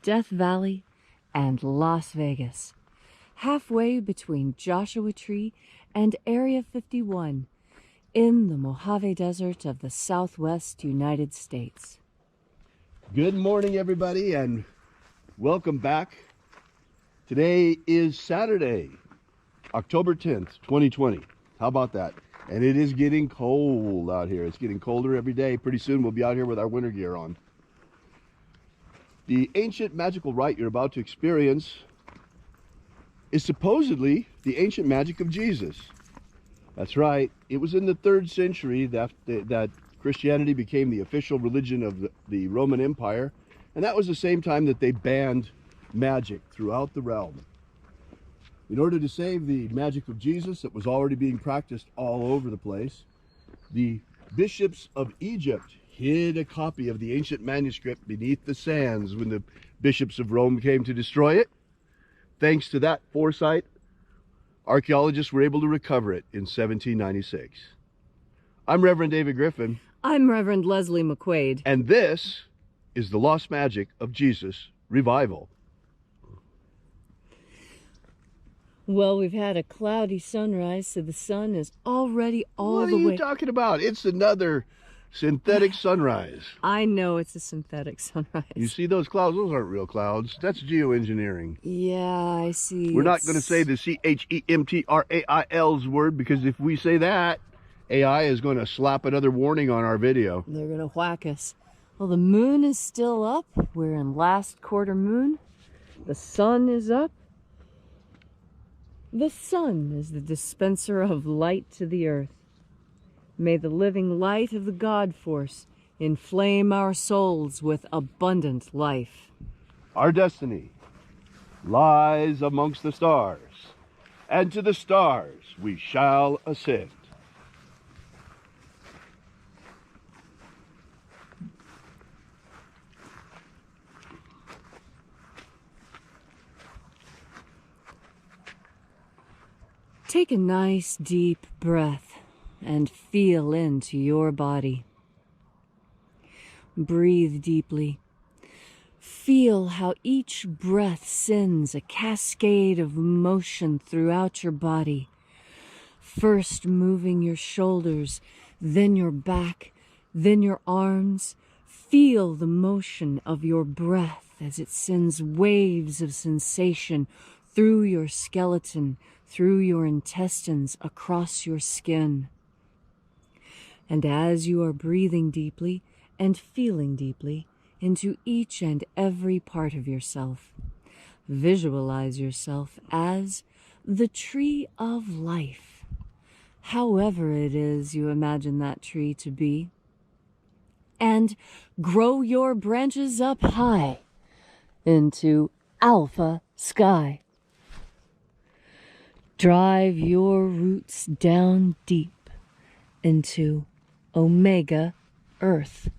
Death Valley and Las Vegas, halfway between Joshua Tree and Area 51 in the Mojave Desert of the Southwest United States. Good morning, everybody, and welcome back. Today is Saturday, October 10th, 2020. How about that? And it is getting cold out here. It's getting colder every day. Pretty soon we'll be out here with our winter gear on. The ancient magical rite you're about to experience is supposedly the ancient magic of Jesus. That's right. It was in the 3rd century that Christianity became the official religion of the Roman Empire, and that was the same time that they banned magic throughout the realm. In order to save the magic of Jesus that was already being practiced all over the place, the bishops of Egypt hid a copy of the ancient manuscript beneath the sands when the bishops of Rome came to destroy it. Thanks to that foresight, archaeologists were able to recover it in 1796. I'm Reverend David Griffin. I'm Reverend Leslie McQuaid. And this is the Lost Magic of Jesus Revival. Well, we've had a cloudy sunrise, so the sun is already all the way... What are you talking about? It's another synthetic sunrise. I know it's a synthetic sunrise. You see those clouds? Those aren't real clouds. That's geoengineering. Yeah, I see. We're not going to say the CHEMTRAIL's word, because if we say that, AI is going to slap another warning on our video. They're going to whack us. Well, the moon is still up. We're in last quarter moon. The sun is up. The sun is the dispenser of light to the earth. May the living light of the God Force inflame our souls with abundant life. Our destiny lies amongst the stars, and to the stars we shall ascend. Take a nice deep breath and feel into your body. Breathe deeply. Feel how each breath sends a cascade of motion throughout your body. First moving your shoulders, then your back, then your arms. Feel the motion of your breath as it sends waves of sensation through your skeleton, through your intestines, across your skin. And as you are breathing deeply and feeling deeply into each and every part of yourself, visualize yourself as the tree of life, however it is you imagine that tree to be, and grow your branches up high into alpha sky. Drive your roots down deep into Omega Earth.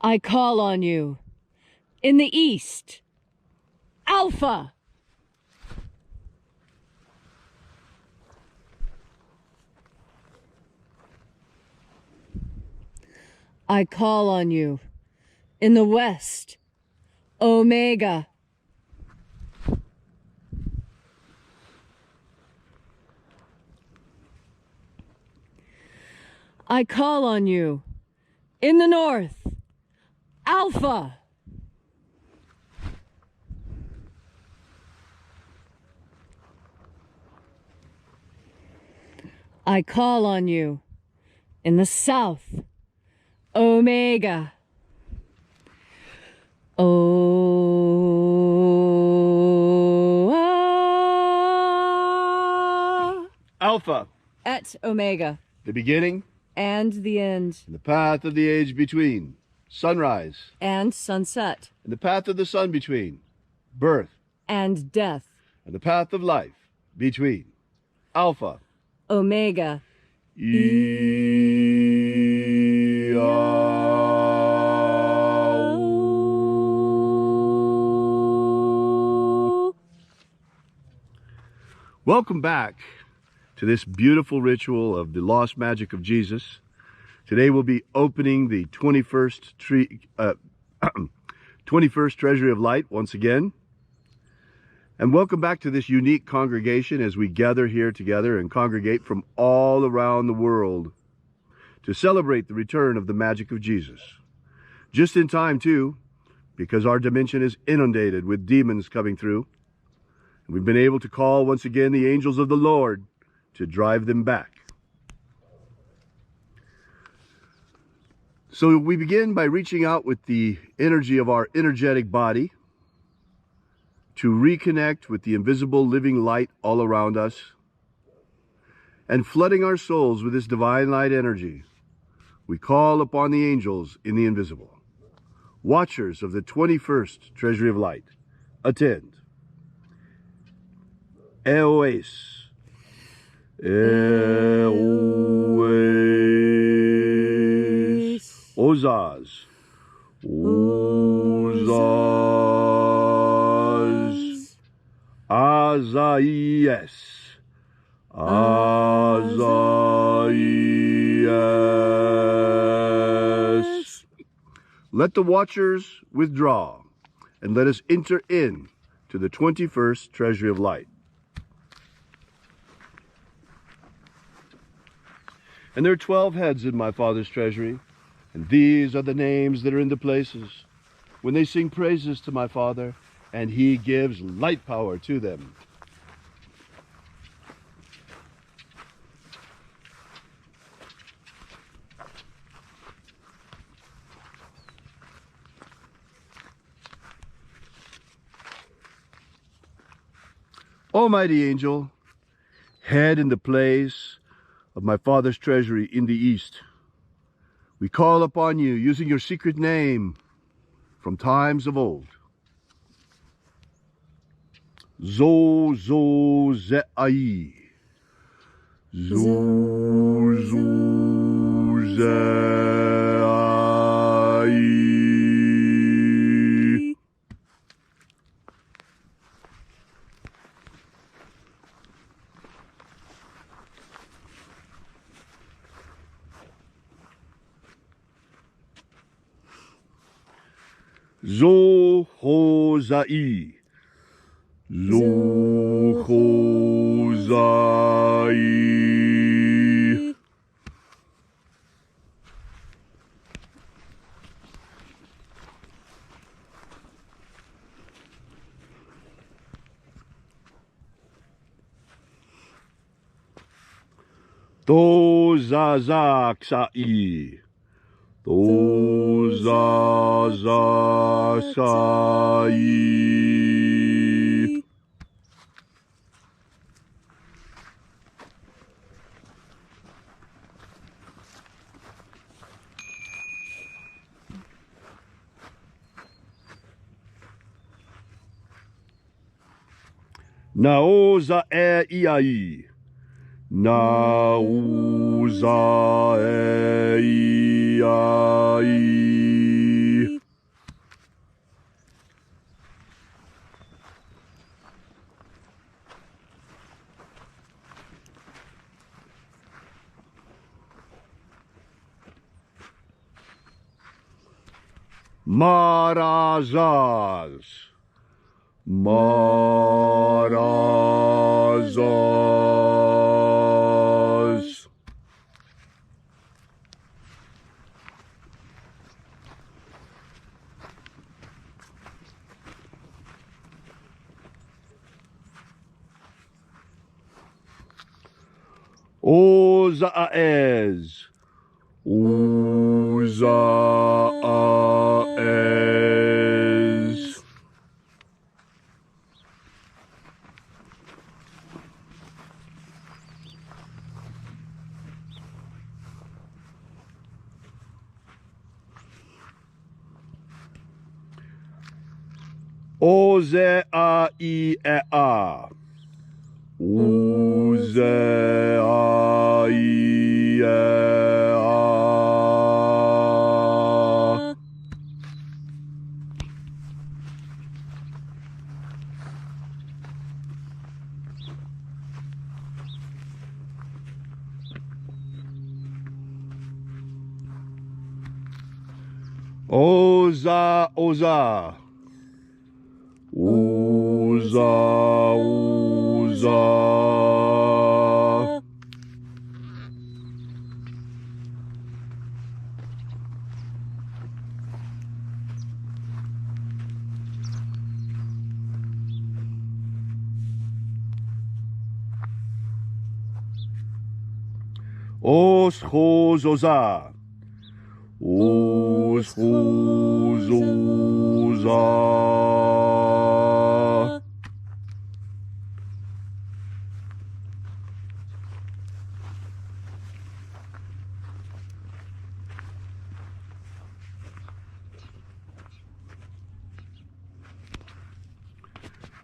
I call on you in the east, Alpha. I call on you in the west, Omega. I call on you in the north, Alpha. I call on you in the south, Omega. Alpha. Et Omega. The beginning. And the end. And the path of the age between. Sunrise. And sunset. And the path of the sun between. Birth. And death. And the path of life between. Alpha. Omega. Welcome back to this beautiful ritual of the lost magic of Jesus. Today we'll be opening the 21st 21st Treasury of Light once again. And welcome back to this unique congregation as we gather here together and congregate from all around the world to celebrate the return of the magic of Jesus. Just in time too, because our dimension is inundated with demons coming through. And we've been able to call once again the angels of the Lord to drive them back. So we begin by reaching out with the energy of our energetic body to reconnect with the invisible living light all around us and flooding our souls with this divine light energy. We call upon the angels in the invisible, watchers of the 21st Treasury of Light. Attend. Eoes. Eoes. Ozaz. Ozaz. Azaies. Azaies. Let the watchers withdraw, and let us enter in to the 21st Treasury of Light. And there are 12 heads in my Father's treasury, and these are the names that are in the places when they sing praises to my Father, and he gives light power to them. Almighty angel, head in the place of my Father's treasury in the east, we call upon you using your secret name from times of old. Zo zo ze'ai. Zo zo ze'ai. Zo ho zai. Zo ho zai. To za za ksai. To za za ksai. Naoza e iai. Naoza e iai. Marazaz. Marazaz. Ozaez. Ozaez. Oze a I e a. Oze a I e a. Oza, Oza. Oza, Oza. Os, Hos, Oza. Os, Hos, Oza.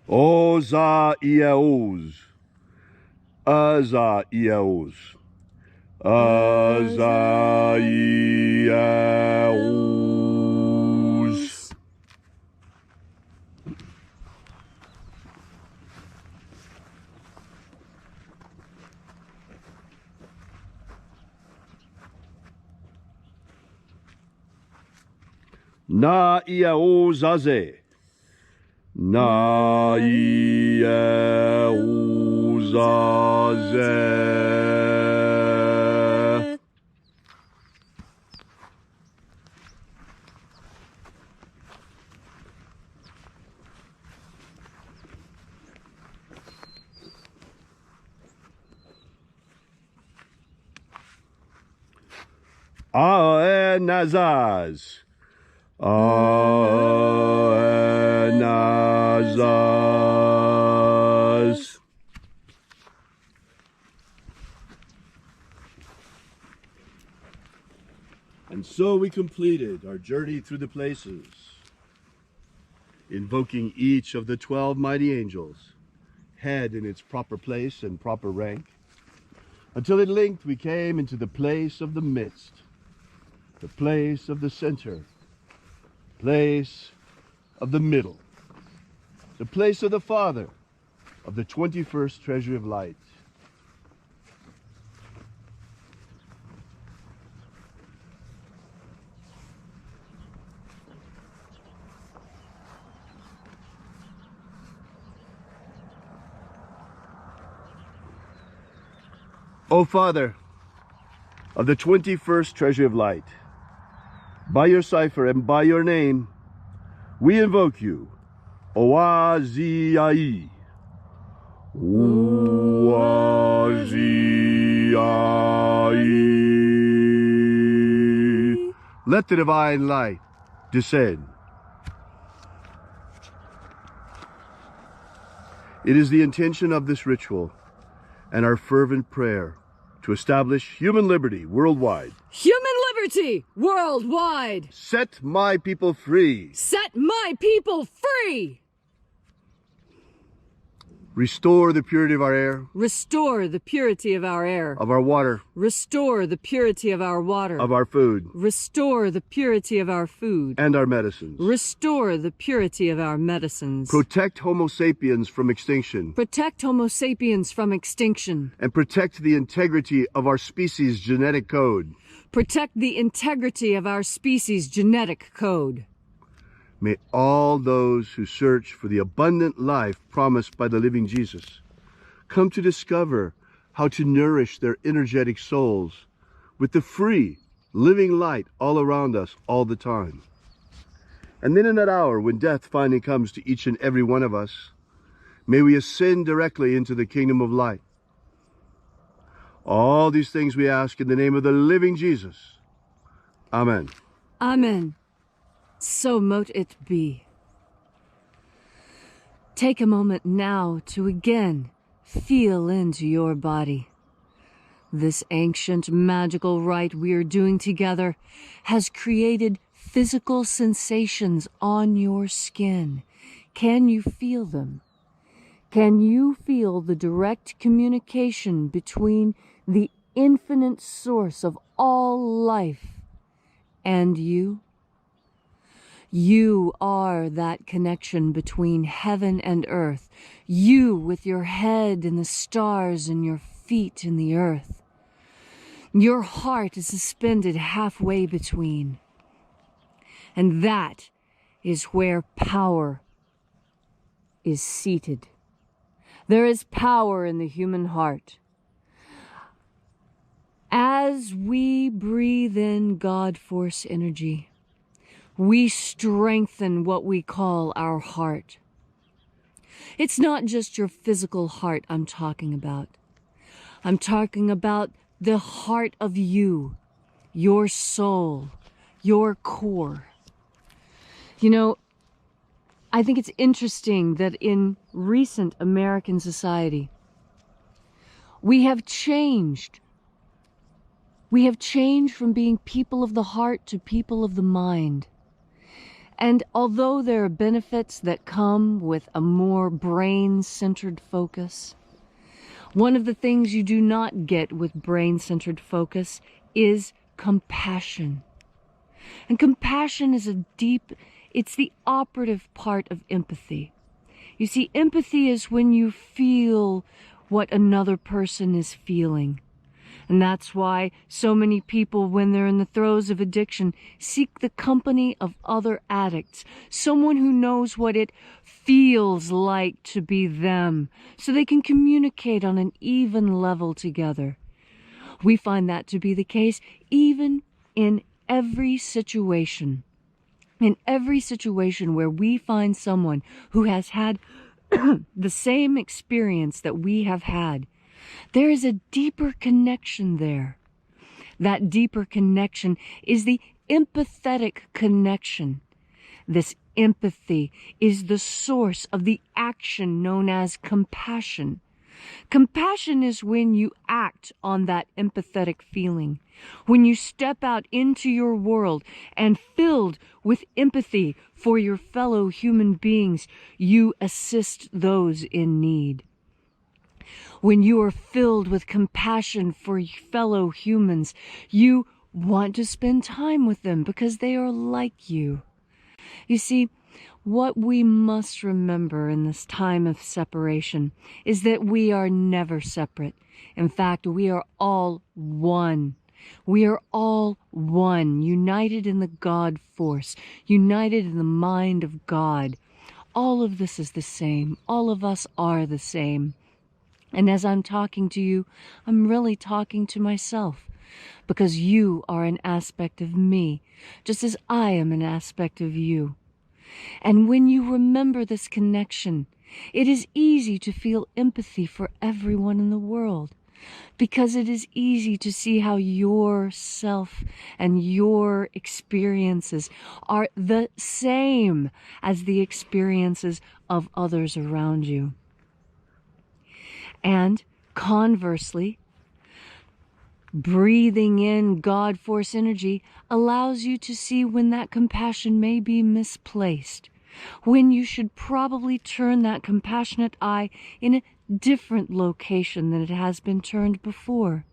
Oza, Iaos. Aza, Iaos. Aza, Iaos. Na, Iaos, Aze. Na, Iaos, Aze. Aenazaz. Aenazaz. And so we completed our journey through the places, invoking each of the 12 mighty angels, head in its proper place and proper rank, until at length we came into the place of the midst, the place of the center, place of the middle, the place of the Father, of the 21st treasury of light. O Father, of the 21st treasury of light, by your cipher and by your name, we invoke you, Oaziai. Oaziai. Let the divine light descend. It is the intention of this ritual and our fervent prayer to establish human liberty worldwide. Human liberty worldwide! Set my people free. Set my people free! Restore the purity of our air, Restore the purity of our air. of our water, Restore the purity of our water. of our food, Restore the purity of our food. and our medicines. Restore the purity of our medicines. Protect Homo sapiens from extinction, Protect Homo sapiens from extinction. and protect the integrity of our species' genetic code. Protect the integrity of our species' genetic code. May all those who search for the abundant life promised by the living Jesus come to discover how to nourish their energetic souls with the free, living light all around us all the time. And then in that hour when death finally comes to each and every one of us, may we ascend directly into the kingdom of light. All these things we ask in the name of the living Jesus. Amen. Amen. So mote it be. Take a moment now to again feel into your body. This ancient magical rite we are doing together has created physical sensations on your skin. Can you feel them? Can you feel the direct communication between the infinite source of all life and you? You are that connection between heaven and earth. You with your head in the stars and your feet in the earth. Your heart is suspended halfway between. And that is where power is seated. There is power in the human heart. As we breathe in God Force energy, we strengthen what we call our heart. It's not just your physical heart I'm talking about. I'm talking about the heart of you, your soul, your core. You know, I think it's interesting that in recent American society, we have changed. We have changed from being people of the heart to people of the mind. And although there are benefits that come with a more brain-centered focus, one of the things you do not get with brain-centered focus is compassion. And compassion is it's the operative part of empathy. You see, empathy is when you feel what another person is feeling. And that's why so many people, when they're in the throes of addiction, seek the company of other addicts, someone who knows what it feels like to be them, so they can communicate on an even level together. We find that to be the case even in every situation. In every situation where we find someone who has had the same experience that we have had, there is a deeper connection there. That deeper connection is the empathetic connection. This empathy is the source of the action known as compassion. Compassion is when you act on that empathetic feeling, when you step out into your world and filled with empathy for your fellow human beings, you assist those in need. When you are filled with compassion for fellow humans, you want to spend time with them because they are like you. You see, what we must remember in this time of separation is that we are never separate. In fact, we are all one. We are all one, united in the God force, united in the mind of God. All of this is the same. All of us are the same. And as I'm talking to you, I'm really talking to myself, because you are an aspect of me, just as I am an aspect of you. And when you remember this connection, it is easy to feel empathy for everyone in the world, because it is easy to see how yourself and your experiences are the same as the experiences of others around you. And conversely, breathing in God force energy allows you to see when that compassion may be misplaced, when you should probably turn that compassionate eye in a different location than it has been turned before.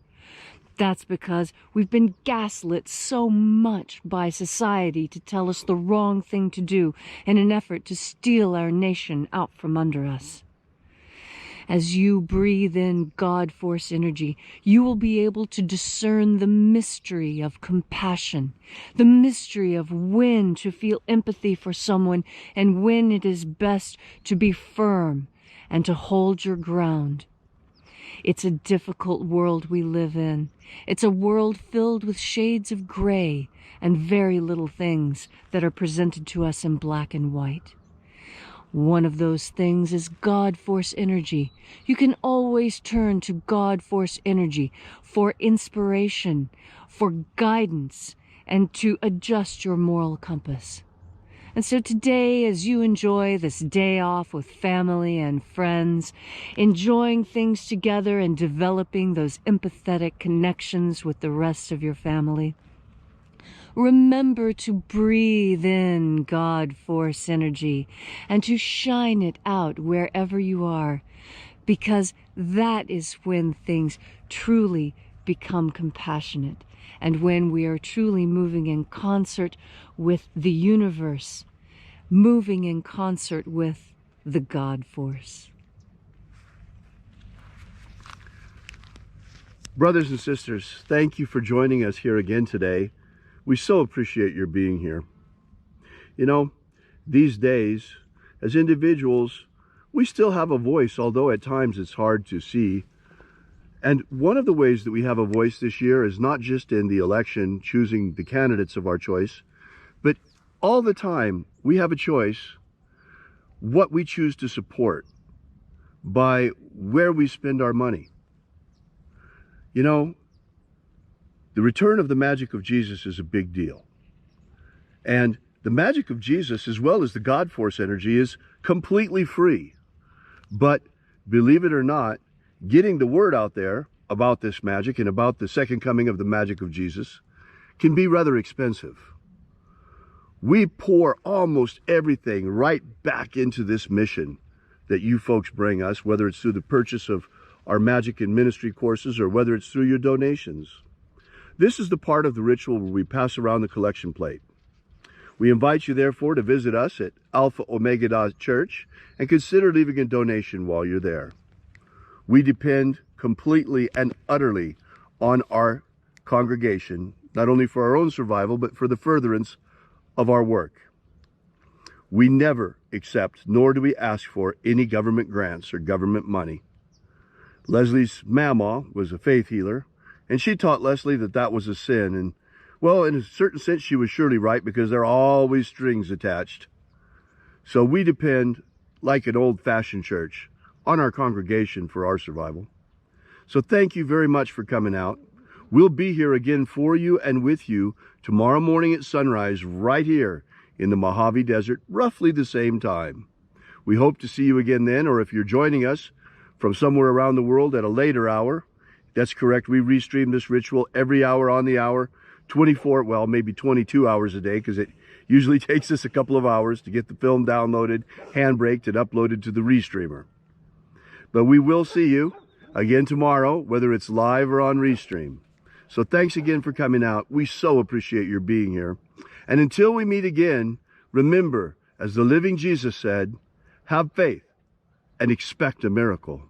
That's because we've been gaslit so much by society to tell us the wrong thing to do in an effort to steal our nation out from under us. As you breathe in God force energy, you will be able to discern the mystery of compassion, the mystery of when to feel empathy for someone and when it is best to be firm and to hold your ground. It's a difficult world we live in. It's a world filled with shades of gray and very little things that are presented to us in black and white. One of those things is God force energy. You can always turn to God force energy for inspiration, for guidance, and to adjust your moral compass. And so today, as you enjoy this day off with family and friends, enjoying things together and developing those empathetic connections with the rest of your family, remember to breathe in God force energy and to shine it out wherever you are, because that is when things truly become compassionate and when we are truly moving in concert with the universe, moving in concert with the God force. Brothers and sisters, thank you for joining us here again today. We so appreciate your being here. You know, these days, as individuals, we still have a voice, although at times it's hard to see. And one of the ways that we have a voice this year is not just in the election, choosing the candidates of our choice, but all the time we have a choice what we choose to support by where we spend our money. You know, the return of the Magick of Jesus is a big deal. And the Magick of Jesus, as well as the God Force energy, is completely free. But believe it or not, getting the word out there about this magic and about the second coming of the Magick of Jesus can be rather expensive. We pour almost everything right back into this mission that you folks bring us, whether it's through the purchase of our magic and ministry courses or whether it's through your donations. This is the part of the ritual where we pass around the collection plate. We invite you, therefore, to visit us at Alpha Omega Church and consider leaving a donation while you're there. We depend completely and utterly on our congregation, not only for our own survival, but for the furtherance of our work. We never accept, nor do we ask for, any government grants or government money. Leslie's mama was a faith healer, and she taught Leslie that that was a sin. And, well, in a certain sense, she was surely right, because there are always strings attached. So we depend, like an old-fashioned church, on our congregation for our survival. So thank you very much for coming out. We'll be here again for you and with you tomorrow morning at sunrise, right here in the Mojave Desert, roughly the same time. We hope to see you again then, or if you're joining us from somewhere around the world at a later hour, that's correct. We restream this ritual every hour on the hour, 24, well, maybe 22 hours a day, because it usually takes us a couple of hours to get the film downloaded, handbraked, and uploaded to the Restreamer. But we will see you again tomorrow, whether it's live or on Restream. So thanks again for coming out. We so appreciate your being here. And until we meet again, remember, as the living Jesus said, have faith and expect a miracle.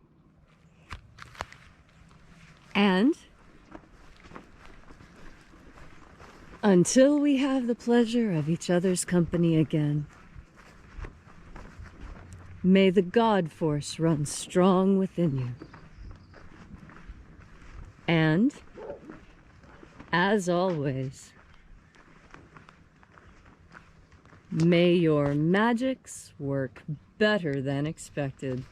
And until we have the pleasure of each other's company again, may the God Force run strong within you. And, as always, may your magics work better than expected.